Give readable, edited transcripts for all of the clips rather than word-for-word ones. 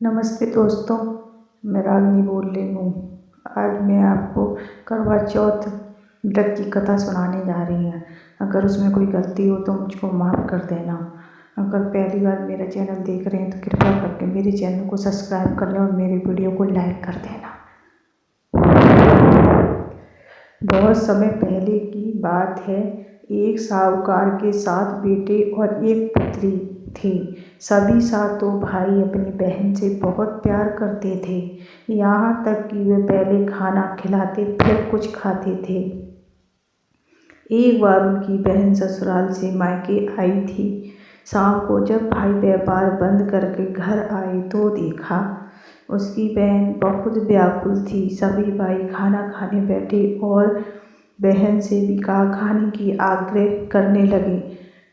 नमस्ते दोस्तों, मैं रागनी बोल रही हूँ। आज मैं आपको करवा चौथ व्रत की कथा सुनाने जा रही हूँ। अगर उसमें कोई गलती हो तो मुझको माफ़ कर देना। अगर पहली बार मेरा चैनल देख रहे हैं तो कृपया करके मेरे चैनल को सब्सक्राइब कर लें और मेरे वीडियो को लाइक कर देना। बहुत समय पहले की बात है। एक साहूकार के 7 बेटे और एक पुत्री थी। सभी सातों भाई अपनी बहन से बहुत प्यार करते थे, यहाँ तक कि वे पहले खाना खिलाते फिर कुछ खाते थे। एक बार उनकी बहन ससुराल से मायके आई थी। शाम को जब भाई व्यापार बंद करके घर आए तो देखा उसकी बहन बहुत व्याकुल थी। सभी भाई खाना खाने बैठे और बहन से भी खाने की आग्रह करने लगे,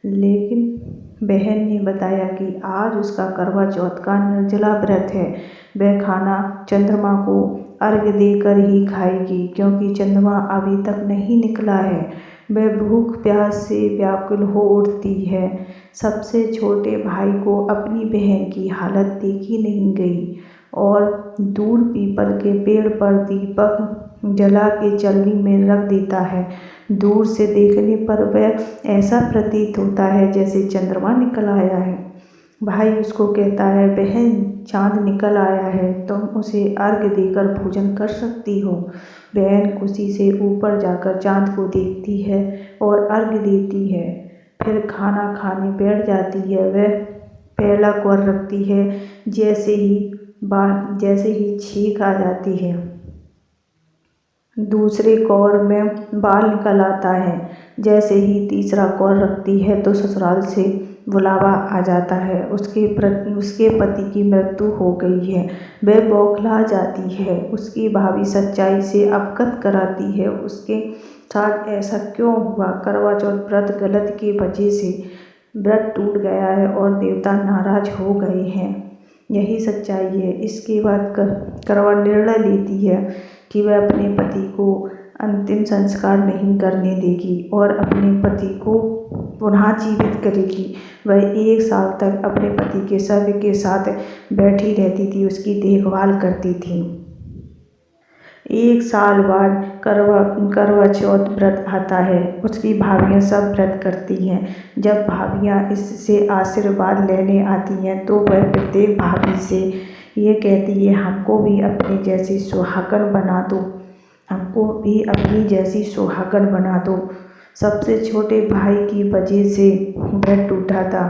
लेकिन बहन ने बताया कि आज उसका करवा चौथ का निर्जला व्रत है। वह खाना चंद्रमा को अर्घ्य देकर ही खाएगी, क्योंकि चंद्रमा अभी तक नहीं निकला है। वह भूख प्यास से व्याकुल हो उठती है। सबसे छोटे भाई को अपनी बहन की हालत देखी नहीं गई और दूर पीपल के पेड़ पर दीपक जला के चलनी में रख देता है। दूर से देखने पर वह ऐसा प्रतीत होता है जैसे चंद्रमा निकल आया है। भाई उसको कहता है, बहन चाँद निकल आया है, तुम उसे अर्घ्य देकर भोजन कर सकती हो। बहन खुशी से ऊपर जाकर चाँद को देखती है और अर्घ्य देती है। फिर खाना खाने बैठ जाती है। वह पहला कौर रखती है। जैसे ही छींक आ जाती है, दूसरे कौर में बाल निकल आता है। जैसे ही तीसरा कौर रखती है तो ससुराल से बुलावा आ जाता है। उसके पति की मृत्यु हो गई है। वह बौखला जाती है। उसकी भाभी सच्चाई से अवगत कराती है। उसके साथ ऐसा क्यों हुआ? करवा चौथ व्रत गलत की वजह से व्रत टूट गया है और देवता नाराज हो गए हैं। यही सच्चाई है। इसके बाद करवा निर्णय लेती है कि वह अपने पति को अंतिम संस्कार नहीं करने देगी और अपने पति को पुनः जीवित करेगी। वह 1 साल तक अपने पति के शव के साथ बैठी रहती थी, उसकी देखभाल करती थी। 1 साल बाद करवा चौथ व्रत आता है। उसकी भाभियाँ सब व्रत करती हैं। जब भाभियाँ इससे आशीर्वाद लेने आती हैं तो वह प्रत्येक भाभी से ये कहती है, हमको भी अपनी जैसी सुहागन बना दो, हमको भी अपनी जैसी सुहागन बना दो। सबसे छोटे भाई की वजह से व्रत टूटा था।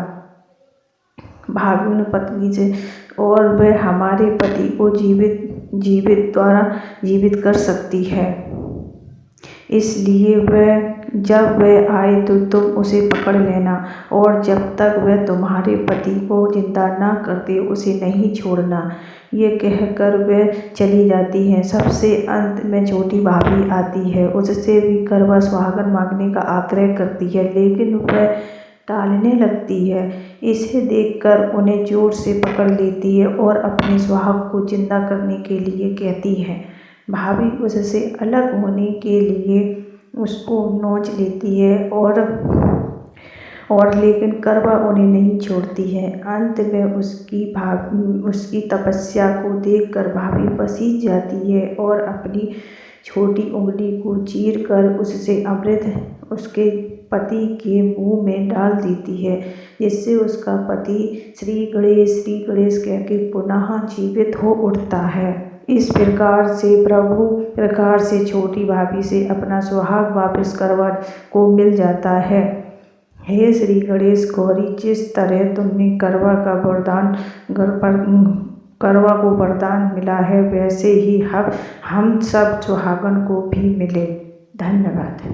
भाभी ने पत्नी से, और वह हमारे पति को जीवित कर सकती है, इसलिए जब वह आए तो तुम उसे पकड़ लेना और जब तक वह तुम्हारे पति को जिंदा ना कर दे उसे नहीं छोड़ना। ये कहकर वह चली जाती हैं। सबसे अंत में छोटी भाभी आती है। उससे भी करवा सुहागन मांगने का आग्रह करती है, लेकिन वह टालने लगती है। इसे देखकर उन्हें जोर से पकड़ लेती है और अपने सुहाग को जिंदा करने के लिए कहती है। भाभी उससे अलग होने के लिए उसको नोच लेती है और लेकिन करवा उन्हें नहीं छोड़ती है। अंत में उसकी तपस्या को देखकर भाभी पसीज जाती है और अपनी छोटी उंगली को चीरकर उससे अमृत उसके पति के मुंह में डाल देती है, जिससे उसका पति श्री गणेश कह के पुनः जीवित हो उठता है। इस प्रकार से छोटी भाभी से अपना सुहाग वापस करवा को मिल जाता है। हे श्री गणेश गौरी, जिस तरह तुमने करवा को वरदान मिला है, वैसे ही हम सब सुहागन को भी मिले। धन्यवाद।